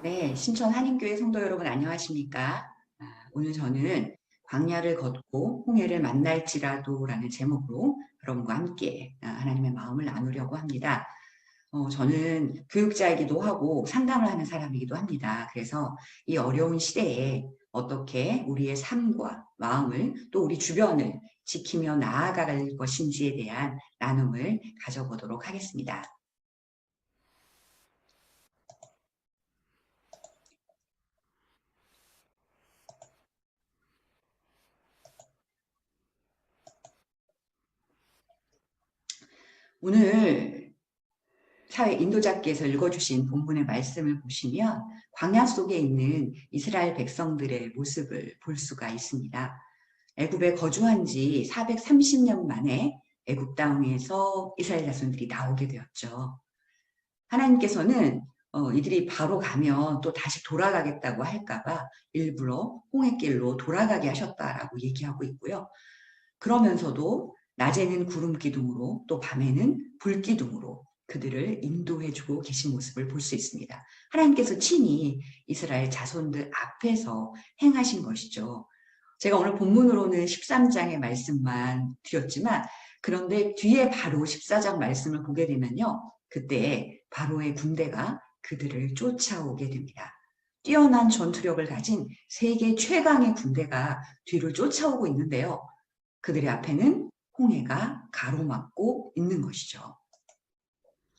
네, 신천 한인교회 성도 여러분 안녕하십니까? 오늘 저는 광야를 걷고 홍해를 만날지라도라는 제목으로 여러분과 함께 하나님의 마음을 나누려고 합니다. 저는 교육자이기도 하고 상담을 하는 사람이기도 합니다. 그래서 이 어려운 시대에 어떻게 우리의 삶과 마음을 또 우리 주변을 지키며 나아갈 것인지에 대한 나눔을 가져보도록 하겠습니다. 오늘 사회 인도자께서 읽어주신 본문의 말씀을 보시면 광야 속에 있는 이스라엘 백성들의 모습을 볼 수가 있습니다. 애굽에 거주한 지 430년 만에 애굽 땅에서 이스라엘 자손들이 나오게 되었죠. 하나님께서는 이들이 바로 가면 또 다시 돌아가겠다고 할까봐 일부러 홍해길로 돌아가게 하셨다라고 얘기하고 있고요. 그러면서도 낮에는 구름 기둥으로 또 밤에는 불 기둥으로 그들을 인도해주고 계신 모습을 볼 수 있습니다. 하나님께서 친히 이스라엘 자손들 앞에서 행하신 것이죠. 제가 오늘 본문으로는 13장의 말씀만 드렸지만 그런데 뒤에 바로 14장 말씀을 보게 되면요. 그때 바로의 군대가 그들을 쫓아오게 됩니다. 뛰어난 전투력을 가진 세계 최강의 군대가 뒤를 쫓아오고 있는데요. 그들의 앞에는 홍해가 가로막고 있는 것이죠.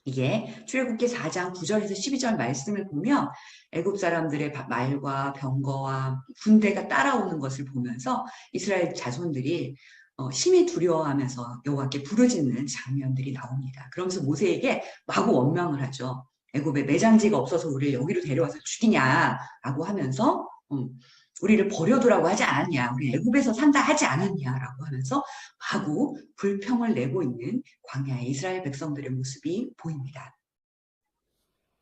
이게 출애굽기 4장 9절에서 12절 말씀을 보면 애굽 사람들의 말과 병거와 군대가 따라오는 것을 보면서 이스라엘 자손들이 심히 두려워하면서 여호와께 부르짖는 장면들이 나옵니다. 그러면서 모세에게 마구 원망을 하죠. 애굽에 매장지가 없어서 우리를 여기로 데려와서 죽이냐라고 하면서 우리를 버려두라고 하지 않았냐, 우리 애굽에서 산다 하지 않았냐라고 하면서 마구 불평을 내고 있는 광야의 이스라엘 백성들의 모습이 보입니다.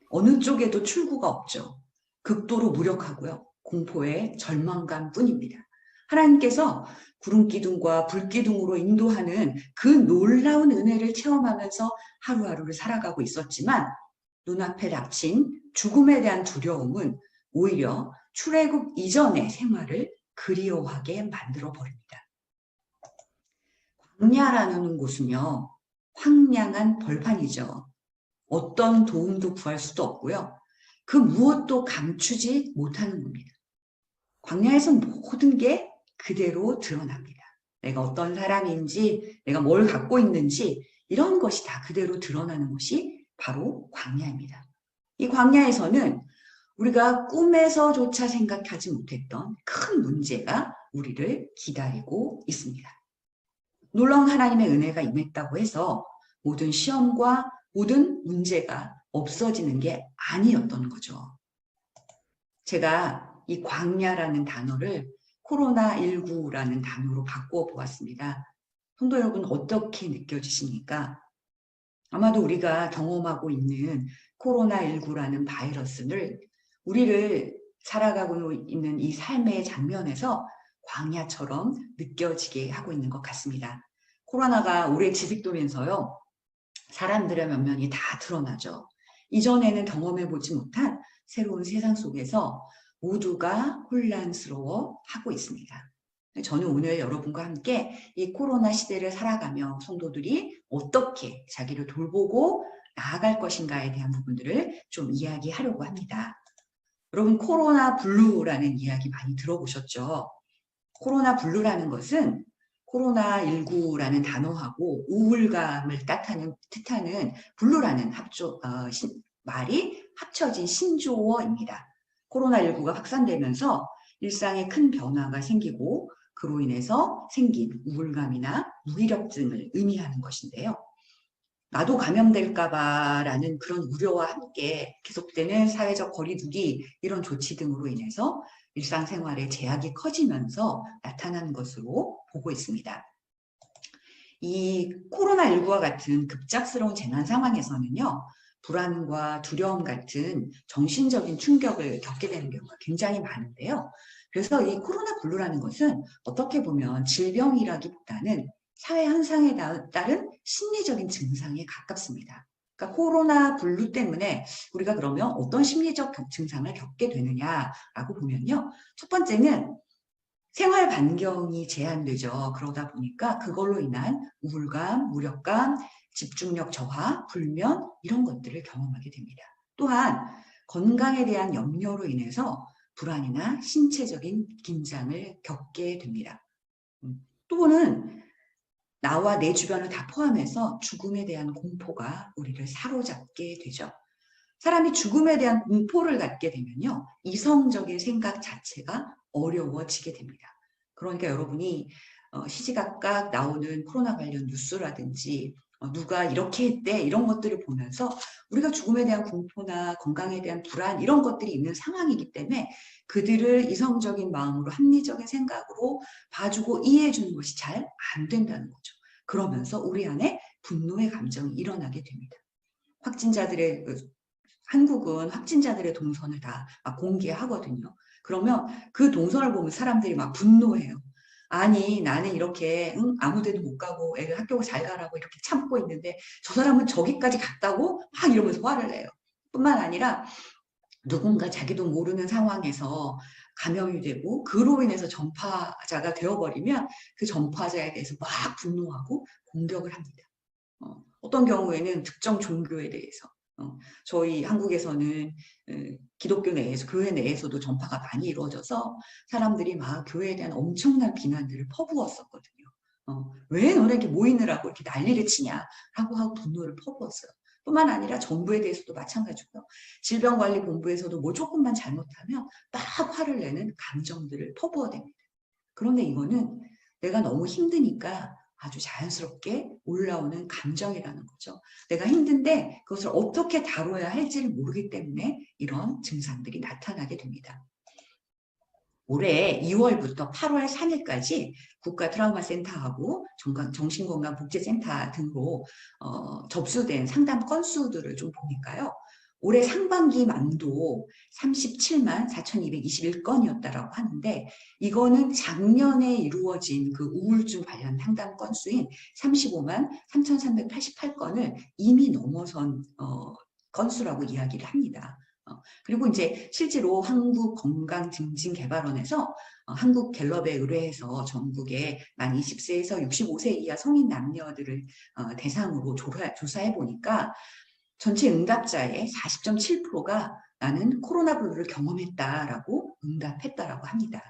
어느 쪽에도 출구가 없죠. 극도로 무력하고요. 공포의 절망감 뿐입니다. 하나님께서 구름 기둥과 불 기둥으로 인도하는 그 놀라운 은혜를 체험하면서 하루하루를 살아가고 있었지만 눈앞에 닥친 죽음에 대한 두려움은 오히려 출애굽 이전의 생활을 그리워하게 만들어 버립니다. 광야라는 곳은요, 황량한 벌판이죠. 어떤 도움도 구할 수도 없고요. 그 무엇도 감추지 못하는 겁니다. 광야에선 모든 게 그대로 드러납니다. 내가 어떤 사람인지, 내가 뭘 갖고 있는지 이런 것이 다 그대로 드러나는 것이 바로 광야입니다. 이 광야에서는 우리가 꿈에서조차 생각하지 못했던 큰 문제가 우리를 기다리고 있습니다. 놀라운 하나님의 은혜가 임했다고 해서 모든 시험과 모든 문제가 없어지는 게 아니었던 거죠. 제가 이 광야라는 단어를 코로나19라는 단어로 바꾸어 보았습니다. 성도 여러분 어떻게 느껴지십니까? 아마도 우리가 경험하고 있는 코로나19라는 바이러스를 우리를 살아가고 있는 이 삶의 장면에서 광야처럼 느껴지게 하고 있는 것 같습니다. 코로나가 오래 지속되면서요. 사람들의 면면이 다 드러나죠. 이전에는 경험해보지 못한 새로운 세상 속에서 모두가 혼란스러워 하고 있습니다. 저는 오늘 여러분과 함께 이 코로나 시대를 살아가며 성도들이 어떻게 자기를 돌보고 나아갈 것인가에 대한 부분들을 좀 이야기하려고 합니다. 여러분 코로나 블루라는 이야기 많이 들어보셨죠? 코로나 블루라는 것은 코로나19라는 단어하고 우울감을 뜻하는 블루라는 말이 합쳐진 신조어입니다. 코로나19가 확산되면서 일상에 큰 변화가 생기고 그로 인해서 생긴 우울감이나 무기력증을 의미하는 것인데요. 나도 감염될까봐라는 그런 우려와 함께 계속되는 사회적 거리두기 이런 조치 등으로 인해서 일상생활의 제약이 커지면서 나타나는 것으로 보고 있습니다. 이 코로나19와 같은 급작스러운 재난 상황에서는요. 불안과 두려움 같은 정신적인 충격을 겪게 되는 경우가 굉장히 많은데요. 그래서 이 코로나 블루라는 것은 어떻게 보면 질병이라기보다는 사회 현상에 따른 심리적인 증상에 가깝습니다. 그러니까 코로나 블루 때문에 우리가 그러면 어떤 심리적 증상을 겪게 되느냐라고 보면요. 첫 번째는 생활 반경이 제한되죠. 그러다 보니까 그걸로 인한 우울감, 무력감, 집중력 저하, 불면 이런 것들을 경험하게 됩니다. 또한 건강에 대한 염려로 인해서 불안이나 신체적인 긴장을 겪게 됩니다. 또는 나와 내 주변을 다 포함해서 죽음에 대한 공포가 우리를 사로잡게 되죠. 사람이 죽음에 대한 공포를 갖게 되면요. 이성적인 생각 자체가 어려워지게 됩니다. 그러니까 여러분이 시시각각 나오는 코로나 관련 뉴스라든지 누가 이렇게 했대 이런 것들을 보면서 우리가 죽음에 대한 공포나 건강에 대한 불안 이런 것들이 있는 상황이기 때문에 그들을 이성적인 마음으로 합리적인 생각으로 봐주고 이해해주는 것이 잘 안 된다는 거죠. 그러면서 우리 안에 분노의 감정이 일어나게 됩니다. 확진자들의 한국은 확진자들의 동선을 다 공개하거든요. 그러면 그 동선을 보면 사람들이 막 분노해요. 아니 나는 이렇게 아무 데도 못 가고 애를 학교 잘 가라고 이렇게 참고 있는데 저 사람은 저기까지 갔다고 막 이러면서 화를 내요. 뿐만 아니라 누군가 자기도 모르는 상황에서 감염이 되고 그로 인해서 전파자가 되어버리면 그 전파자에 대해서 막 분노하고 공격을 합니다. 어떤 경우에는 특정 종교에 대해서 저희 한국에서는 기독교 내에서 교회 내에서도 전파가 많이 이루어져서 사람들이 막 교회에 대한 엄청난 비난들을 퍼부었었거든요. 왜 너네 이렇게 모이느라고 이렇게 난리를 치냐라고 하고 분노를 퍼부었어요. 뿐만 아니라 정부에 대해서도 마찬가지고요. 질병관리본부에서도 뭐 조금만 잘못하면 막 화를 내는 감정들을 퍼부어댑니다. 그런데 이거는 내가 너무 힘드니까 아주 자연스럽게 올라오는 감정이라는 거죠. 내가 힘든데 그것을 어떻게 다뤄야 할지를 모르기 때문에 이런 증상들이 나타나게 됩니다. 올해 2월부터 8월 3일까지 국가트라우마센터하고 정신건강복지센터 등으로 접수된 상담 건수들을 좀 보니까요. 올해 상반기만도 37만 4,221건이었다라고 하는데 이거는 작년에 이루어진 그 우울증 관련 상담 건수인 35만 3,388건을 이미 넘어선 건수라고 이야기를 합니다. 그리고 이제 실제로 한국건강증진개발원에서 한국갤럽에 의뢰해서 전국에 만 20세에서 65세 이하 성인 남녀들을 대상으로 조사해 보니까 전체 응답자의 40.7%가 나는 코로나 블루를 경험했다라고 응답했다라고 합니다.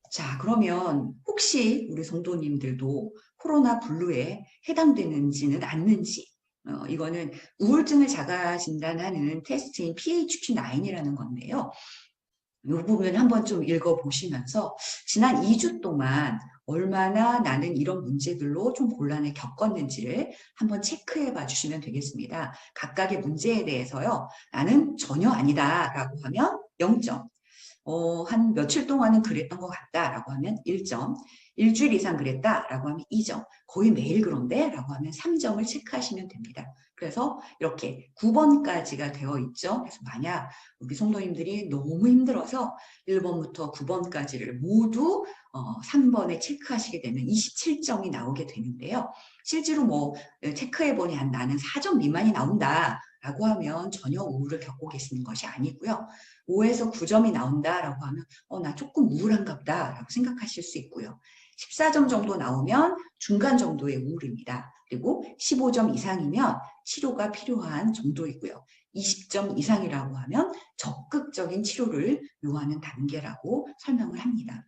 자, 그러면 혹시 우리 성도님들도 코로나 블루에 해당되는지는 않는지 이거는 우울증을 자가 진단하는 테스트인 PHQ-9이라는 건데요. 이 부분 한번 좀 읽어보시면서 지난 2주 동안 얼마나 나는 이런 문제들로 좀 곤란을 겪었는지를 한번 체크해 봐 주시면 되겠습니다. 각각의 문제에 대해서요. 나는 전혀 아니다 라고 하면 0점. 한 며칠 동안은 그랬던 것 같다라고 하면 1점, 일주일 이상 그랬다라고 하면 2점, 거의 매일 그런데 라고 하면 3점을 체크하시면 됩니다. 그래서 이렇게 9번까지가 되어 있죠. 그래서 만약 우리 성도님들이 너무 힘들어서 1번부터 9번까지를 모두 3번에 체크하시게 되면 27점이 나오게 되는데요. 실제로 뭐 체크해보니 나는 4점 미만이 나온다 라고 하면 전혀 우울을 겪고 계시는 것이 아니고요. 5에서 9점이 나온다라고 하면 나 조금 우울한가 보다 라고 생각하실 수 있고요. 14점 정도 나오면 중간 정도의 우울입니다. 그리고 15점 이상이면 치료가 필요한 정도이고요. 20점 이상이라고 하면 적극적인 치료를 요하는 단계라고 설명을 합니다.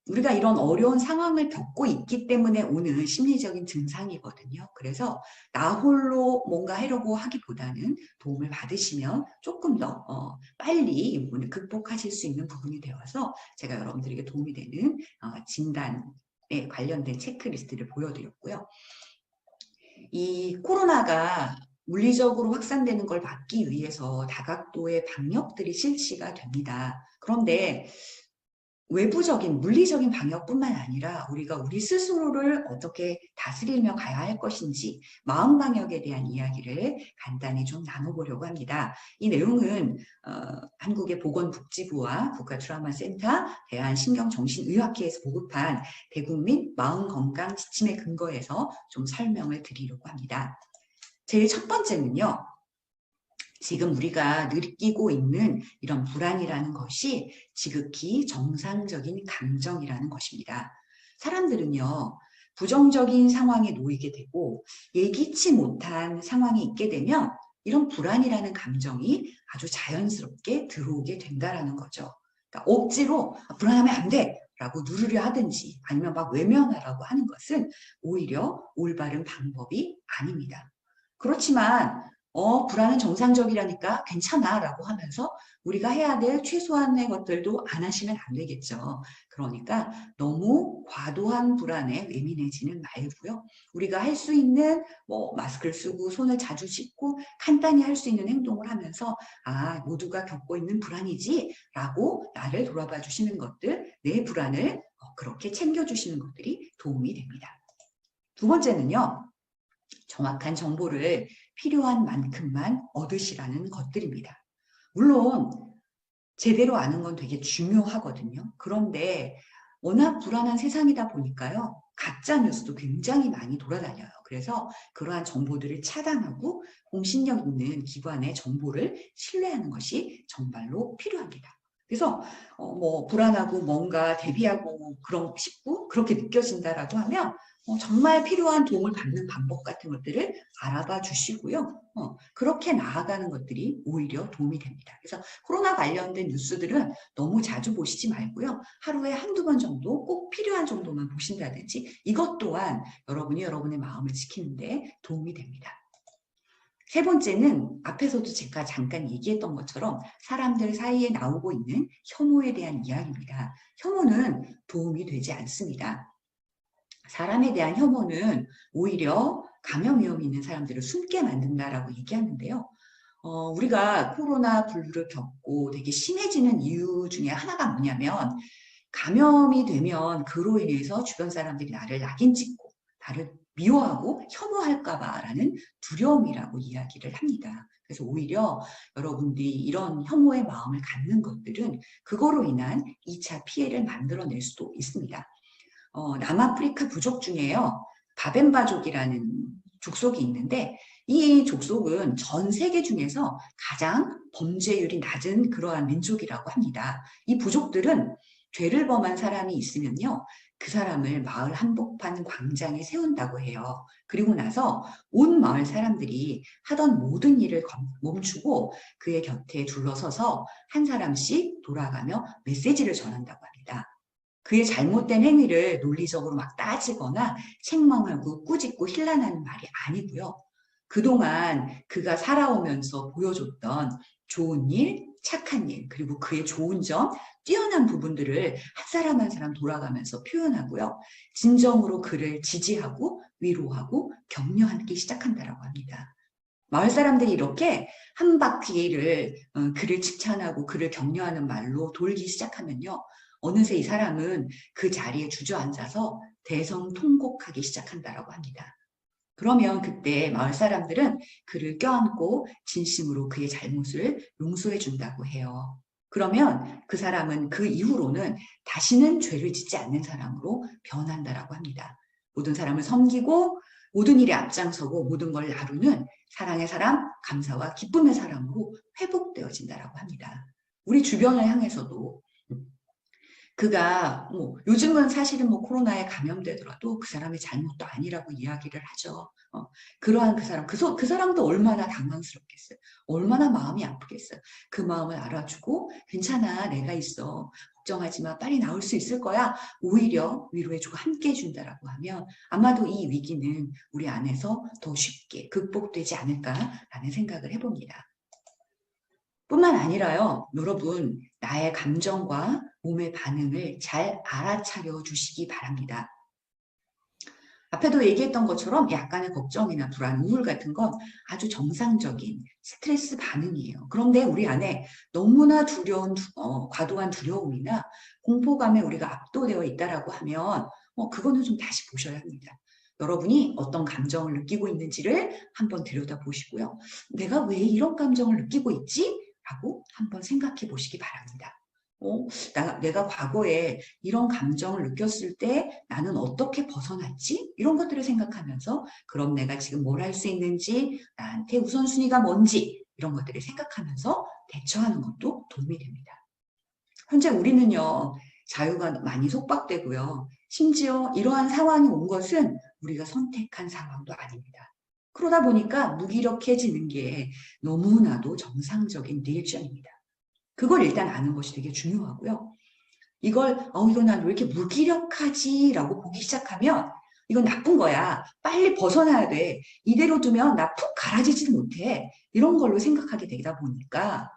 우리가 이런 어려운 상황을 겪고 있기 때문에 오는 심리적인 증상이거든요. 그래서 나 홀로 뭔가 하려고 하기보다는 도움을 받으시면 조금 더 빨리 이 부분을 극복하실 수 있는 부분이 되어서 제가 여러분들에게 도움이 되는 진단에 관련된 체크리스트를 보여드렸고요. 이 코로나가 물리적으로 확산되는 걸 막기 위해서 다각도의 방역들이 실시가 됩니다. 그런데 외부적인 물리적인 방역뿐만 아니라 우리가 우리 스스로를 어떻게 다스리며 가야 할 것인지 마음 방역에 대한 이야기를 간단히 좀 나눠보려고 합니다. 이 내용은 한국의 보건복지부와 국가트라우마센터, 대한신경정신의학회에서 보급한 대국민 마음건강 지침에 근거해서 좀 설명을 드리려고 합니다. 제일 첫 번째는요. 지금 우리가 느끼고 있는 이런 불안이라는 것이 지극히 정상적인 감정이라는 것입니다. 사람들은요, 부정적인 상황에 놓이게 되고 예기치 못한 상황이 있게 되면 이런 불안이라는 감정이 아주 자연스럽게 들어오게 된다라는 거죠. 그러니까 억지로 불안하면 안 돼! 라고 누르려 하든지 아니면 막 외면하라고 하는 것은 오히려 올바른 방법이 아닙니다. 그렇지만 불안은 정상적이라니까 괜찮아 라고 하면서 우리가 해야 될 최소한의 것들도 안 하시면 안 되겠죠. 그러니까 너무 과도한 불안에 예민해지는 말고요. 우리가 할 수 있는 마스크를 쓰고 손을 자주 씻고 간단히 할 수 있는 행동을 하면서 모두가 겪고 있는 불안이지 라고 나를 돌아봐 주시는 것들, 내 불안을 그렇게 챙겨주시는 것들이 도움이 됩니다. 두 번째는요. 정확한 정보를 필요한 만큼만 얻으시라는 것들입니다. 물론 제대로 아는 건 되게 중요하거든요. 그런데 워낙 불안한 세상이다 보니까요. 가짜 뉴스도 굉장히 많이 돌아다녀요. 그래서 그러한 정보들을 차단하고 공신력 있는 기관의 정보를 신뢰하는 것이 정말로 필요합니다. 그래서 불안하고 뭔가 대비하고 싶고 그렇게 느껴진다라고 하면 정말 필요한 도움을 받는 방법 같은 것들을 알아봐 주시고요. 그렇게 나아가는 것들이 오히려 도움이 됩니다. 그래서 코로나 관련된 뉴스들은 너무 자주 보시지 말고요. 하루에 한두 번 정도 꼭 필요한 정도만 보신다든지 이것 또한 여러분이 여러분의 마음을 지키는데 도움이 됩니다. 세 번째는 앞에서도 제가 잠깐 얘기했던 것처럼 사람들 사이에 나오고 있는 혐오에 대한 이야기입니다. 혐오는 도움이 되지 않습니다. 사람에 대한 혐오는 오히려 감염 위험이 있는 사람들을 숨게 만든다라고 얘기하는데요. 우리가 코로나 분류를 겪고 되게 심해지는 이유 중에 하나가 뭐냐면 감염이 되면 그로 인해서 주변 사람들이 나를 낙인 찍고 나를 미워하고 혐오할까 봐라는 두려움이라고 이야기를 합니다. 그래서 오히려 여러분들이 이런 혐오의 마음을 갖는 것들은 그거로 인한 2차 피해를 만들어낼 수도 있습니다. 남아프리카 부족 중에요. 바벤바족이라는 족속이 있는데 이 족속은 전 세계 중에서 가장 범죄율이 낮은 그러한 민족이라고 합니다. 이 부족들은 죄를 범한 사람이 있으면요. 그 사람을 마을 한복판 광장에 세운다고 해요. 그리고 나서 온 마을 사람들이 하던 모든 일을 멈추고 그의 곁에 둘러서서 한 사람씩 돌아가며 메시지를 전한다고 합니다. 그의 잘못된 행위를 논리적으로 막 따지거나 책망하고 꾸짖고 힐난하는 말이 아니고요. 그동안 그가 살아오면서 보여줬던 좋은 일, 착한 일, 그리고 그의 좋은 점, 뛰어난 부분들을 한 사람 한 사람 돌아가면서 표현하고요. 진정으로 그를 지지하고 위로하고 격려하기 시작한다라고 합니다. 마을 사람들이 이렇게 한 바퀴를 그를 칭찬하고 그를 격려하는 말로 돌기 시작하면요. 어느새 이 사람은 그 자리에 주저앉아서 대성통곡하기 시작한다라고 합니다. 그러면 그때 마을 사람들은 그를 껴안고 진심으로 그의 잘못을 용서해 준다고 해요. 그러면 그 사람은 그 이후로는 다시는 죄를 짓지 않는 사람으로 변한다라고 합니다. 모든 사람을 섬기고 모든 일에 앞장서고 모든 걸 나누는 사랑의 사람, 감사와 기쁨의 사람으로 회복되어진다라고 합니다. 우리 주변을 향해서도 그가 요즘은 사실은 코로나에 감염되더라도 그 사람의 잘못도 아니라고 이야기를 하죠. 그러한 그 사람도 얼마나 당황스럽겠어요. 얼마나 마음이 아프겠어요. 그 마음을 알아주고 괜찮아 내가 있어. 걱정하지 마. 빨리 나올 수 있을 거야. 오히려 위로해주고 함께 해준다라고 하면 아마도 이 위기는 우리 안에서 더 쉽게 극복되지 않을까라는 생각을 해봅니다. 뿐만 아니라요, 여러분, 나의 감정과 몸의 반응을 잘 알아차려 주시기 바랍니다. 앞에도 얘기했던 것처럼 약간의 걱정이나 불안, 우울 같은 건 아주 정상적인 스트레스 반응이에요. 그런데 우리 안에 너무나 과도한 두려움이나 공포감에 우리가 압도되어 있다라고 하면 그거는 좀 다시 보셔야 합니다. 여러분이 어떤 감정을 느끼고 있는지를 한번 들여다보시고요. 내가 왜 이런 감정을 느끼고 있지? 라고 한번 생각해 보시기 바랍니다. 내가 과거에 이런 감정을 느꼈을 때 나는 어떻게 벗어났지? 이런 것들을 생각하면서 그럼 내가 지금 뭘 할 수 있는지, 나한테 우선순위가 뭔지 이런 것들을 생각하면서 대처하는 것도 도움이 됩니다. 현재 우리는요, 자유가 많이 속박되고요. 심지어 이러한 상황이 온 것은 우리가 선택한 상황도 아닙니다. 그러다 보니까 무기력해지는 게 너무나도 정상적인 리액션입니다. 그걸 일단 아는 것이 되게 중요하고요. 이거 난 왜 이렇게 무기력하지? 라고 보기 시작하면 이건 나쁜 거야. 빨리 벗어나야 돼. 이대로 두면 나 푹 가라지지도 못해. 이런 걸로 생각하게 되다 보니까,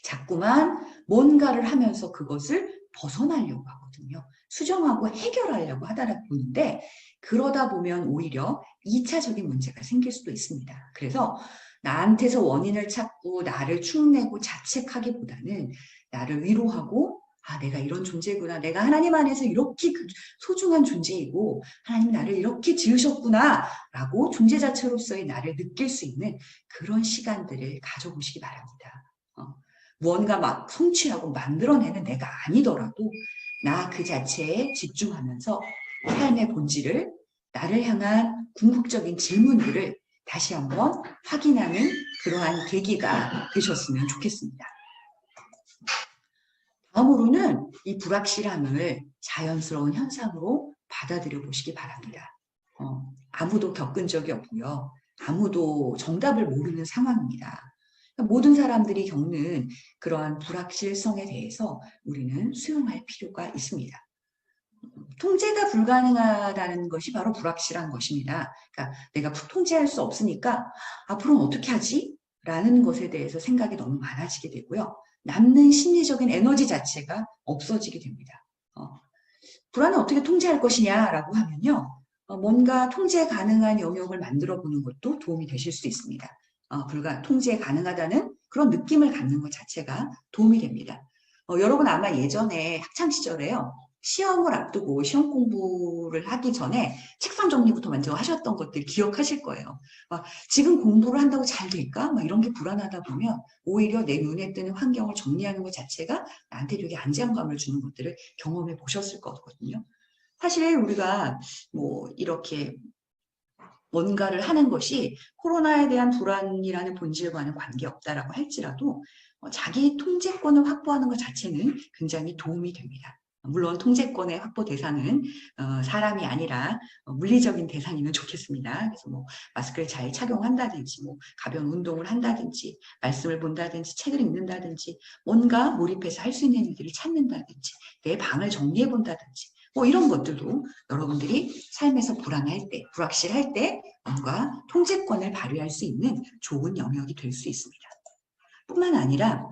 자꾸만 뭔가를 하면서 그것을 벗어나려고 하거든요. 수정하고 해결하려고 하다 보는데, 그러다 보면 오히려 2차적인 문제가 생길 수도 있습니다. 그래서 나한테서 원인을 찾고 나를 축내고 자책하기보다는 나를 위로하고 내가 이런 존재구나. 내가 하나님 안에서 이렇게 소중한 존재이고 하나님 나를 이렇게 지으셨구나 라고 존재 자체로서의 나를 느낄 수 있는 그런 시간들을 가져보시기 바랍니다. 무언가 막 성취하고 만들어내는 내가 아니더라도 나 그 자체에 집중하면서 삶의 본질을, 나를 향한 궁극적인 질문들을 다시 한번 확인하는 그러한 계기가 되셨으면 좋겠습니다. 다음으로는 이 불확실함을 자연스러운 현상으로 받아들여 보시기 바랍니다. 아무도 겪은 적이 없고요. 아무도 정답을 모르는 상황입니다. 모든 사람들이 겪는 그러한 불확실성에 대해서 우리는 수용할 필요가 있습니다. 통제가 불가능하다는 것이 바로 불확실한 것입니다. 그러니까 내가 통제할 수 없으니까 앞으로는 어떻게 하지? 라는 것에 대해서 생각이 너무 많아지게 되고요. 남는 심리적인 에너지 자체가 없어지게 됩니다. 불안을 어떻게 통제할 것이냐라고 하면요. 뭔가 통제 가능한 영역을 만들어 보는 것도 도움이 되실 수 있습니다. 통제 가능하다는 그런 느낌을 갖는 것 자체가 도움이 됩니다. 여러분 아마 예전에 학창 시절에요. 시험을 앞두고 시험 공부를 하기 전에 책상 정리부터 먼저 하셨던 것들 기억하실 거예요. 지금 공부를 한다고 잘 될까? 이런 게 불안하다 보면 오히려 내 눈에 뜨는 환경을 정리하는 것 자체가 나한테 되게 안정감을 주는 것들을 경험해 보셨을 거거든요. 사실 우리가 이렇게 뭔가를 하는 것이 코로나에 대한 불안이라는 본질과는 관계없다라고 할지라도 자기 통제권을 확보하는 것 자체는 굉장히 도움이 됩니다. 물론 통제권의 확보 대상은 사람이 아니라 물리적인 대상이면 좋겠습니다. 그래서 마스크를 잘 착용한다든지 가벼운 운동을 한다든지 말씀을 본다든지 책을 읽는다든지 뭔가 몰입해서 할 수 있는 일들을 찾는다든지 내 방을 정리해 본다든지 이런 것들도 여러분들이 삶에서 불안할 때, 불확실할 때 뭔가 통제권을 발휘할 수 있는 좋은 영역이 될 수 있습니다. 뿐만 아니라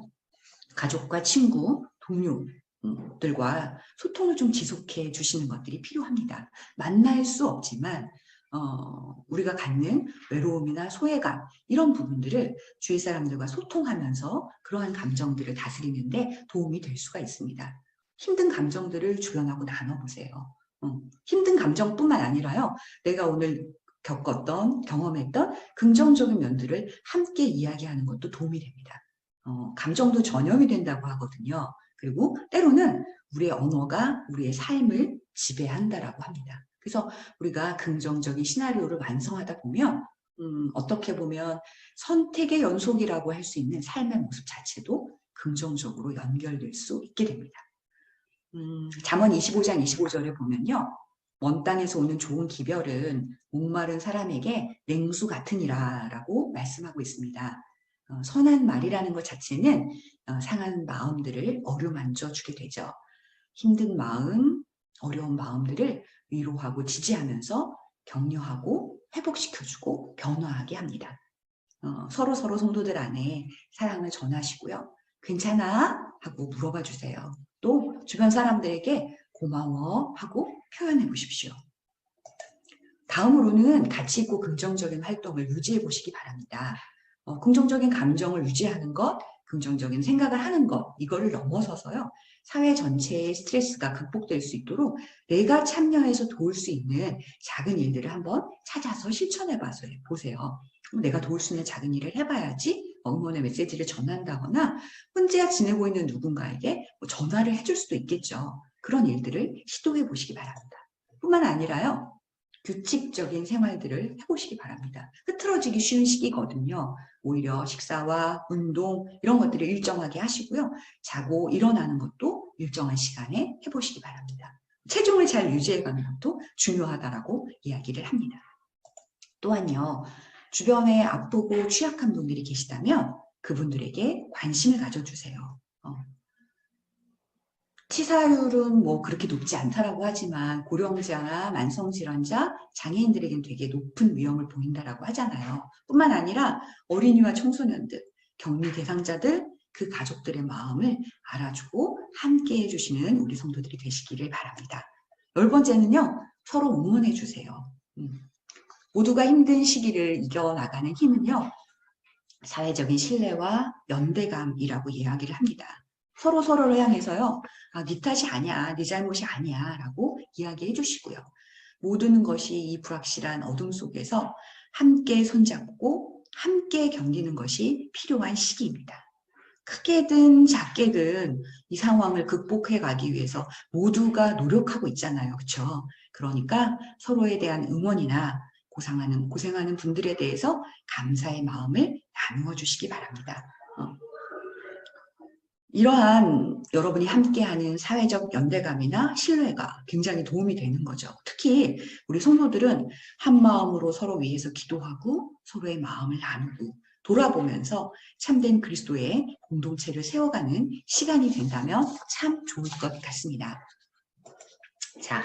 가족과 친구, 동료들과 소통을 좀 지속해 주시는 것들이 필요합니다. 만날 수 없지만 우리가 갖는 외로움이나 소외감 이런 부분들을 주위 사람들과 소통하면서 그러한 감정들을 다스리는데 도움이 될 수가 있습니다. 힘든 감정들을 주변하고 나눠보세요. 힘든 감정뿐만 아니라요. 내가 오늘 겪었던, 경험했던 긍정적인 면들을 함께 이야기하는 것도 도움이 됩니다. 감정도 전염이 된다고 하거든요. 그리고 때로는 우리의 언어가 우리의 삶을 지배한다라고 합니다. 그래서 우리가 긍정적인 시나리오를 완성하다 보면 어떻게 보면 선택의 연속이라고 할 수 있는 삶의 모습 자체도 긍정적으로 연결될 수 있게 됩니다. 잠언 25장 25절에 보면요. 먼 땅에서 오는 좋은 기별은 목마른 사람에게 냉수 같으니라 라고 말씀하고 있습니다. 선한 말이라는 것 자체는 상한 마음들을 어루만져 주게 되죠. 힘든 마음, 어려운 마음들을 위로하고 지지하면서 격려하고 회복시켜주고 변화하게 합니다. 서로 성도들 안에 사랑을 전하시고요. 괜찮아? 하고 물어봐 주세요. 또 주변 사람들에게 고마워 하고 표현해 보십시오. 다음으로는 가치 있고 긍정적인 활동을 유지해 보시기 바랍니다. 긍정적인 감정을 유지하는 것, 긍정적인 생각을 하는 것, 이거를 넘어서서요. 사회 전체의 스트레스가 극복될 수 있도록 내가 참여해서 도울 수 있는 작은 일들을 한번 찾아서 실천해 보세요. 내가 도울 수 있는 작은 일을 해봐야지 응원의 메시지를 전한다거나 혼자 지내고 있는 누군가에게 전화를 해줄 수도 있겠죠. 그런 일들을 시도해 보시기 바랍니다. 뿐만 아니라요. 규칙적인 생활들을 해보시기 바랍니다. 흐트러지기 쉬운 시기거든요. 오히려 식사와 운동 이런 것들을 일정하게 하시고요. 자고 일어나는 것도 일정한 시간에 해보시기 바랍니다. 체중을 잘 유지해가는 것도 중요하다라고 이야기를 합니다. 또한요. 주변에 아프고 취약한 분들이 계시다면 그분들에게 관심을 가져주세요. 치사율은 뭐 그렇게 높지 않다라고 하지만 고령자나 만성질환자, 장애인들에게는 되게 높은 위험을 보인다라고 하잖아요. 뿐만 아니라 어린이와 청소년들, 격리 대상자들, 그 가족들의 마음을 알아주고 함께 해주시는 우리 성도들이 되시기를 바랍니다. 10번째는요. 서로 응원해 주세요. 모두가 힘든 시기를 이겨나가는 힘은요. 사회적인 신뢰와 연대감이라고 이야기를 합니다. 서로를 향해서요. 네 탓이 아니야. 네 잘못이 아니야. 라고 이야기해 주시고요. 모든 것이 이 불확실한 어둠 속에서 함께 손잡고 함께 견디는 것이 필요한 시기입니다. 크게든 작게든 이 상황을 극복해 가기 위해서 모두가 노력하고 있잖아요. 그렇죠? 그러니까 서로에 대한 응원이나 고생하는 분들에 대해서 감사의 마음을 나누어 주시기 바랍니다. 이러한 여러분이 함께하는 사회적 연대감이나 신뢰가 굉장히 도움이 되는 거죠. 특히 우리 성도들은 한 마음으로 서로 위해서 기도하고 서로의 마음을 나누고 돌아보면서 참된 그리스도의 공동체를 세워가는 시간이 된다면 참 좋을 것 같습니다. 자,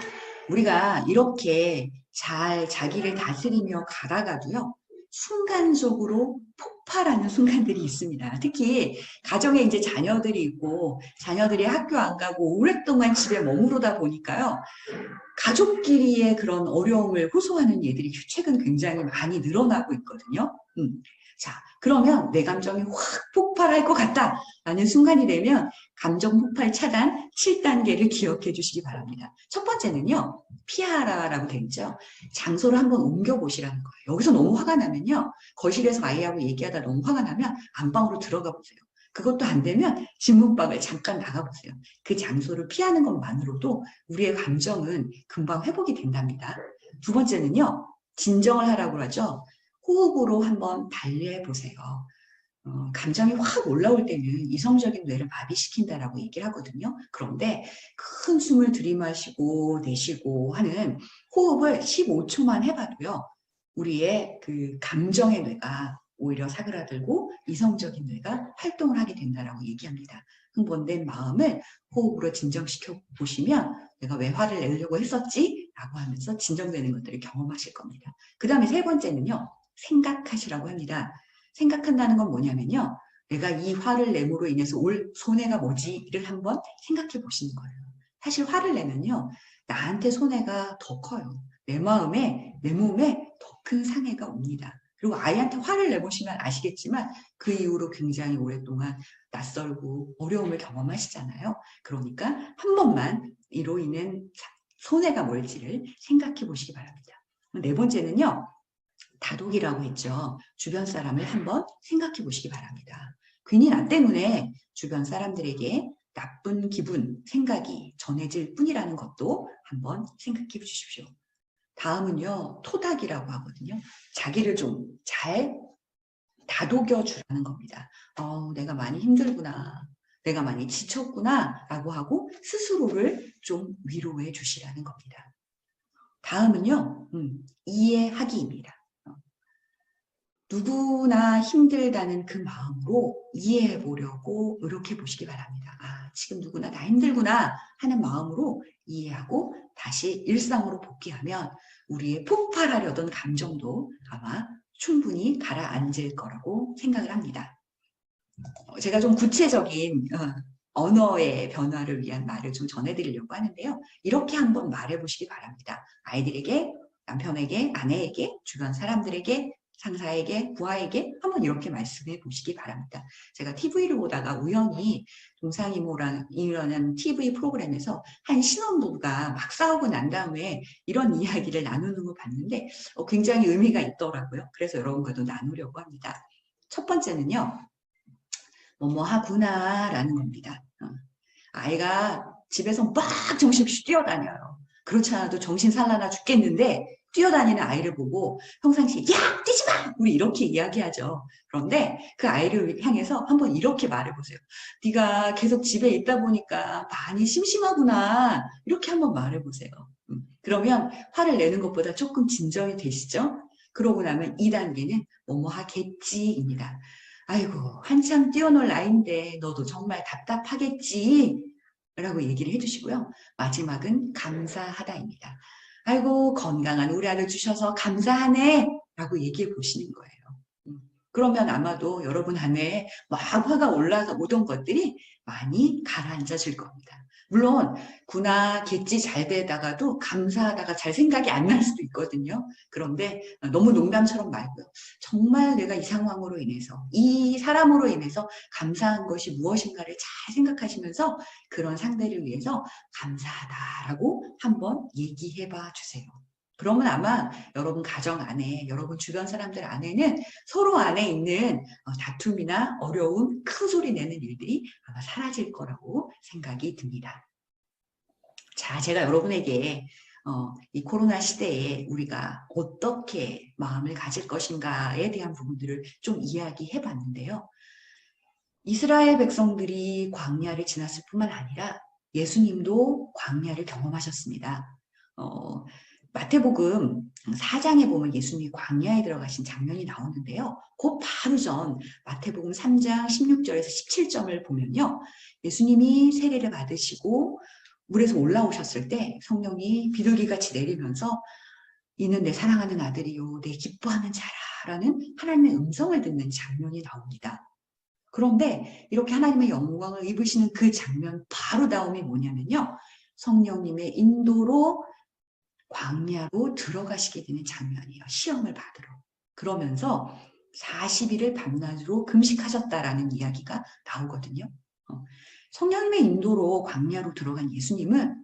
우리가 이렇게 잘 자기를 다스리며 가다가도요, 순간적으로 폭발하는 순간들이 있습니다. 특히 가정에 이제 자녀들이 있고 자녀들이 학교 안 가고 오랫동안 집에 머무르다 보니까요. 가족끼리의 그런 어려움을 호소하는 예들이 최근 굉장히 많이 늘어나고 있거든요. 자, 그러면 내 감정이 확 폭발할 것 같다라는 순간이 되면 감정 폭발 차단 7단계를 기억해 주시기 바랍니다. 첫 번째는요. 피하라라고 되어 있죠. 장소를 한번 옮겨보시라는 거예요. 여기서 너무 화가 나면요. 거실에서 아이하고 얘기하다 너무 화가 나면 안방으로 들어가 보세요. 그것도 안 되면 집문방을 잠깐 나가보세요. 그 장소를 피하는 것만으로도 우리의 감정은 금방 회복이 된답니다. 두 번째는요. 진정을 하라고 하죠. 호흡으로 한번 달래보세요. 감정이 확 올라올 때는 이성적인 뇌를 마비시킨다라고 얘기를 하거든요. 그런데 큰 숨을 들이마시고 내쉬고 하는 호흡을 15초만 해봐도요. 우리의 그 감정의 뇌가 오히려 사그라들고 이성적인 뇌가 활동을 하게 된다라고 얘기합니다. 흥분된 마음을 호흡으로 진정시켜 보시면 내가 왜 화를 내려고 했었지? 라고 하면서 진정되는 것들을 경험하실 겁니다. 그 다음에 세 번째는요. 생각하시라고 합니다. 생각한다는 건 뭐냐면요. 내가 이 화를 내므로 인해서 올 손해가 뭐지를 한번 생각해 보시는 거예요. 사실 화를 내면요. 나한테 손해가 더 커요. 내 마음에, 내 몸에 더 큰 상해가 옵니다. 그리고 아이한테 화를 내보시면 아시겠지만 그 이후로 굉장히 오랫동안 낯설고 어려움을 경험하시잖아요. 그러니까 한 번만 이로 인한 손해가 뭘지를 생각해 보시기 바랍니다. 네 번째는요. 다독이라고 했죠. 주변 사람을 한번 생각해 보시기 바랍니다. 괜히 나 때문에 주변 사람들에게 나쁜 기분, 생각이 전해질 뿐이라는 것도 한번 생각해 주십시오. 다음은요. 토닥이라고 하거든요. 자기를 좀 잘 다독여 주라는 겁니다. 내가 많이 힘들구나. 내가 많이 지쳤구나. 라고 하고 스스로를 좀 위로해 주시라는 겁니다. 다음은요. 이해하기입니다. 누구나 힘들다는 그 마음으로 이해해 보려고 노력해 보시기 바랍니다. 지금 누구나 다 힘들구나 하는 마음으로 이해하고 다시 일상으로 복귀하면 우리의 폭발하려던 감정도 아마 충분히 가라앉을 거라고 생각을 합니다. 제가 좀 구체적인 언어의 변화를 위한 말을 좀 전해드리려고 하는데요. 이렇게 한번 말해보시기 바랍니다. 아이들에게, 남편에게, 아내에게, 주변 사람들에게, 상사에게, 부하에게 한번 이렇게 말씀해 보시기 바랍니다. 제가 TV를 보다가 우연히 동상이모라는 TV 프로그램에서 한 신혼부부가 막 싸우고 난 다음에 이런 이야기를 나누는 걸 봤는데 굉장히 의미가 있더라고요. 그래서 여러분과도 나누려고 합니다. 첫 번째는요. 뭐뭐 하구나라는 겁니다. 아이가 집에서 막 정신없이 뛰어다녀요. 그렇지 않아도 정신 산란나 죽겠는데 뛰어다니는 아이를 보고 평상시에 야 뛰지 마! 우리 이렇게 이야기하죠. 그런데 그 아이를 향해서 한번 이렇게 말해보세요. 네가 계속 집에 있다 보니까 많이 심심하구나. 이렇게 한번 말해보세요. 그러면 화를 내는 것보다 조금 진정이 되시죠? 그러고 나면 2단계는 뭐뭐 하겠지입니다. 아이고 한참 뛰어놀 나이인데 너도 정말 답답하겠지 라고 얘기를 해주시고요. 마지막은 감사하다입니다. 아이고 건강한 우리 아들 주셔서 감사하네 라고 얘기해 보시는 거예요. 그러면 아마도 여러분 안에 막 화가 오던 것들이 많이 가라앉아질 겁니다. 물론 구나 겠지 잘 되다가도 감사하다가 잘 생각이 안 날 수도 있거든요. 그런데 너무 농담처럼 말고요. 정말 내가 이 상황으로 인해서 이 사람으로 인해서 감사한 것이 무엇인가를 잘 생각하시면서 그런 상대를 위해서 감사하다라고 한번 얘기해 봐 주세요. 그러면 아마 여러분 가정 안에 여러분 주변 사람들 안에는 서로 안에 있는 다툼이나 어려움, 큰 소리 내는 일들이 아마 사라질 거라고 생각이 듭니다. 자, 제가 여러분에게 이 코로나 시대에 우리가 어떻게 마음을 가질 것인가에 대한 부분들을 좀 이야기해 봤는데요. 이스라엘 백성들이 광야를 지났을 뿐만 아니라 예수님도 광야를 경험하셨습니다. 마태복음 4장에 보면 예수님이 광야에 들어가신 장면이 나오는데요. 그 바로 전 마태복음 3장 16절에서 17절을 보면요. 예수님이 세례를 받으시고 물에서 올라오셨을 때 성령이 비둘기같이 내리면서 이는 내 사랑하는 아들이요 내 기뻐하는 자라라는 하나님의 음성을 듣는 장면이 나옵니다. 그런데 이렇게 하나님의 영광을 입으시는 그 장면 바로 다음이 뭐냐면요. 성령님의 인도로 광야로 들어가시게 되는 장면이에요. 시험을 받으러. 그러면서 40일을 밤낮으로 금식하셨다라는 이야기가 나오거든요. 성령님의 인도로 광야로 들어간 예수님은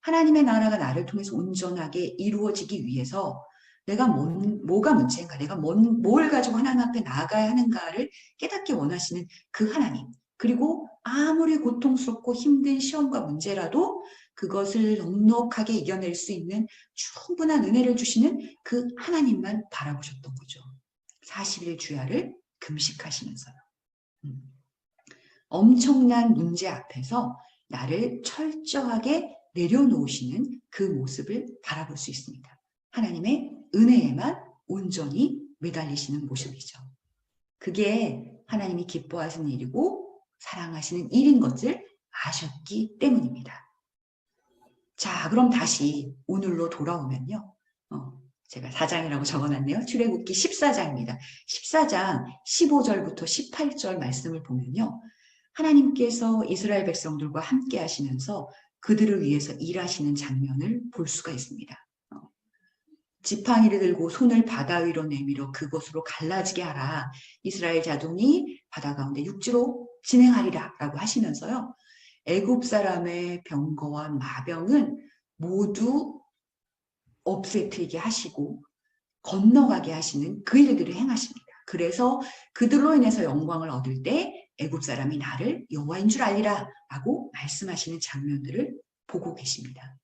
하나님의 나라가 나를 통해서 온전하게 이루어지기 위해서 내가 뭐가 문제인가, 내가 뭘 가지고 하나님 앞에 나아가야 하는가를 깨닫기 원하시는 그 하나님. 그리고 아무리 고통스럽고 힘든 시험과 문제라도 그것을 넉넉하게 이겨낼 수 있는 충분한 은혜를 주시는 그 하나님만 바라보셨던 거죠. 40일 주야를 금식하시면서요. 엄청난 문제 앞에서 나를 철저하게 내려놓으시는 그 모습을 바라볼 수 있습니다. 하나님의 은혜에만 온전히 매달리시는 모습이죠. 그게 하나님이 기뻐하시는 일이고 사랑하시는 일인 것을 아셨기 때문입니다. 자, 그럼 다시 오늘로 돌아오면요. 제가 4장이라고 적어놨네요. 출애굽기 14장입니다. 14장 15절부터 18절 말씀을 보면요. 하나님께서 이스라엘 백성들과 함께 하시면서 그들을 위해서 일하시는 장면을 볼 수가 있습니다. 지팡이를 들고 손을 바다 위로 내밀어 그곳으로 갈라지게 하라. 이스라엘 자손이 바다 가운데 육지로 진행하리라 라고 하시면서요. 애굽 사람의 병거와 마병은 모두 없애트리게 하시고 건너가게 하시는 그 일들을 행하십니다. 그래서 그들로 인해서 영광을 얻을 때 애굽 사람이 나를 여호와인 줄 알리라 라고 말씀하시는 장면들을 보고 계십니다.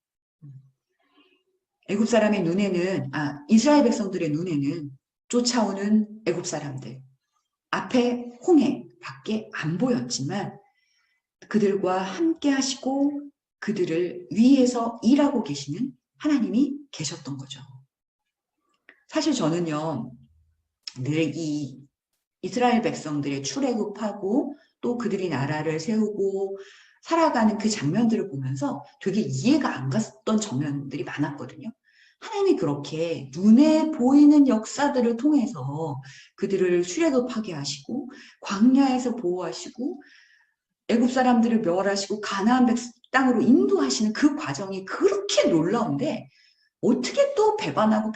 애굽 사람의 눈에는 이스라엘 백성들의 눈에는 쫓아오는 애굽 사람들 앞에 홍해 밖에 안 보였지만 그들과 함께 하시고 그들을 위해서 일하고 계시는 하나님이 계셨던 거죠. 사실 저는요, 늘 이 이스라엘 백성들의 출애굽하고 또 그들이 나라를 세우고 살아가는 그 장면들을 보면서 되게 이해가 안 갔던 장면들이 많았거든요. 하나님이 그렇게 눈에 보이는 역사들을 통해서 그들을 출애굽하게 하시고 광야에서 보호하시고 애굽 사람들을 멸하시고 가나안 땅으로 인도하시는 그 과정이 그렇게 놀라운데 어떻게 또 배반하고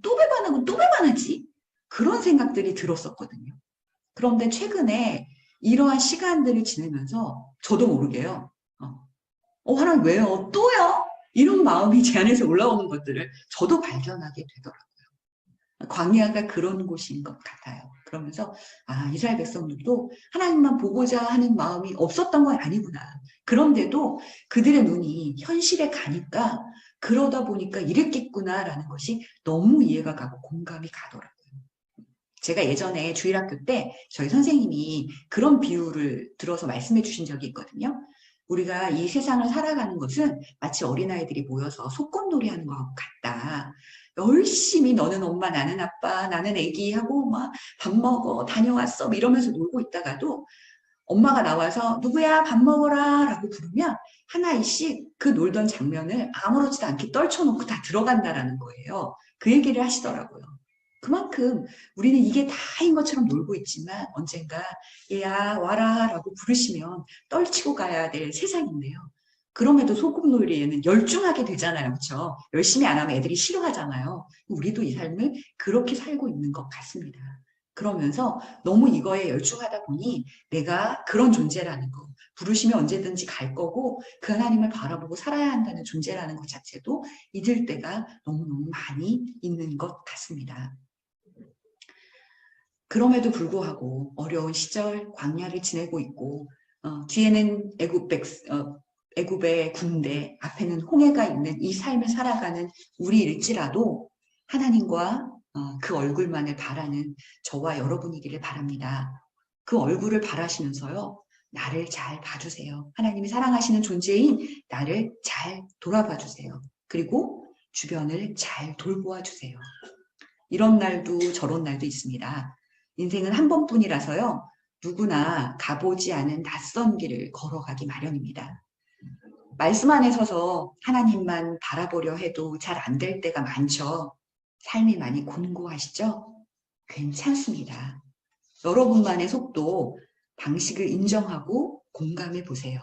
또 배반하고 또 배반하지? 그런 생각들이 들었었거든요. 그런데 최근에 이러한 시간들을 지내면서 저도 모르게요. 하나님 왜요? 또요? 이런 마음이 제 안에서 올라오는 것들을 저도 발견하게 되더라고요. 광야가 그런 곳인 것 같아요. 그러면서 이스라엘 백성들도 하나님만 보고자 하는 마음이 없었던 건 아니구나. 그런데도 그들의 눈이 현실에 가니까 그러다 보니까 이랬겠구나라는 것이 너무 이해가 가고 공감이 가더라고요. 제가 예전에 주일학교 때 저희 선생님이 그런 비유를 들어서 말씀해 주신 적이 있거든요. 우리가 이 세상을 살아가는 것은 마치 어린아이들이 모여서 소꿉놀이 하는 것하고 같다. 열심히 너는 엄마, 나는 아빠, 나는 애기 하고 막 밥 먹어, 다녀왔어 이러면서 놀고 있다가도 엄마가 나와서 누구야 밥 먹어라 라고 부르면 하나씩 그 놀던 장면을 아무렇지도 않게 떨쳐놓고 다 들어간다라는 거예요. 그 얘기를 하시더라고요. 그만큼 우리는 이게 다인 것처럼 놀고 있지만 언젠가 얘야 와라 라고 부르시면 떨치고 가야 될 세상인데요. 그럼에도 소꿉놀이에는 열중하게 되잖아요. 그렇죠? 열심히 안 하면 애들이 싫어하잖아요. 우리도 이 삶을 그렇게 살고 있는 것 같습니다. 그러면서 너무 이거에 열중하다 보니 내가 그런 존재라는 거, 부르시면 언제든지 갈 거고 그 하나님을 바라보고 살아야 한다는 존재라는 것 자체도 잊을 때가 너무너무 많이 있는 것 같습니다. 그럼에도 불구하고 어려운 시절 광야를 지내고 있고 뒤에는 애굽의 군대, 앞에는 홍해가 있는 이 삶을 살아가는 우리일지라도 하나님과 그 얼굴만을 바라는 저와 여러분이기를 바랍니다. 그 얼굴을 바라시면서요. 나를 잘 봐주세요. 하나님이 사랑하시는 존재인 나를 잘 돌아봐 주세요. 그리고 주변을 잘 돌보아 주세요. 이런 날도 저런 날도 있습니다. 인생은 한 번뿐이라서요. 누구나 가보지 않은 낯선 길을 걸어가기 마련입니다. 말씀 안에 서서 하나님만 바라보려 해도 잘 안 될 때가 많죠. 삶이 많이 곤고하시죠? 괜찮습니다. 여러분만의 속도, 방식을 인정하고 공감해 보세요.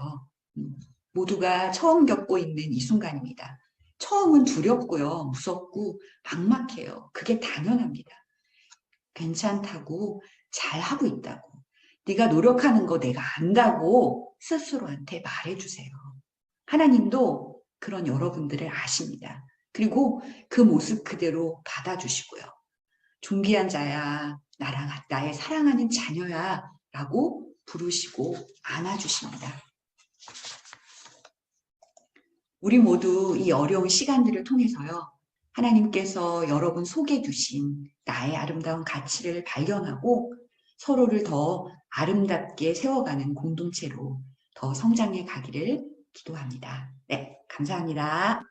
모두가 처음 겪고 있는 이 순간입니다. 처음은 두렵고요. 무섭고 막막해요. 그게 당연합니다. 괜찮다고 잘하고 있다고 네가 노력하는 거 내가 안다고 스스로한테 말해주세요. 하나님도 그런 여러분들을 아십니다. 그리고 그 모습 그대로 받아주시고요. 존귀한 자야, 나의 사랑하는 자녀야 라고 부르시고 안아주십니다. 우리 모두 이 어려운 시간들을 통해서요. 하나님께서 여러분 속에 두신 나의 아름다운 가치를 발견하고 서로를 더 아름답게 세워가는 공동체로 더 성장해 가기를 기도합니다. 네, 감사합니다.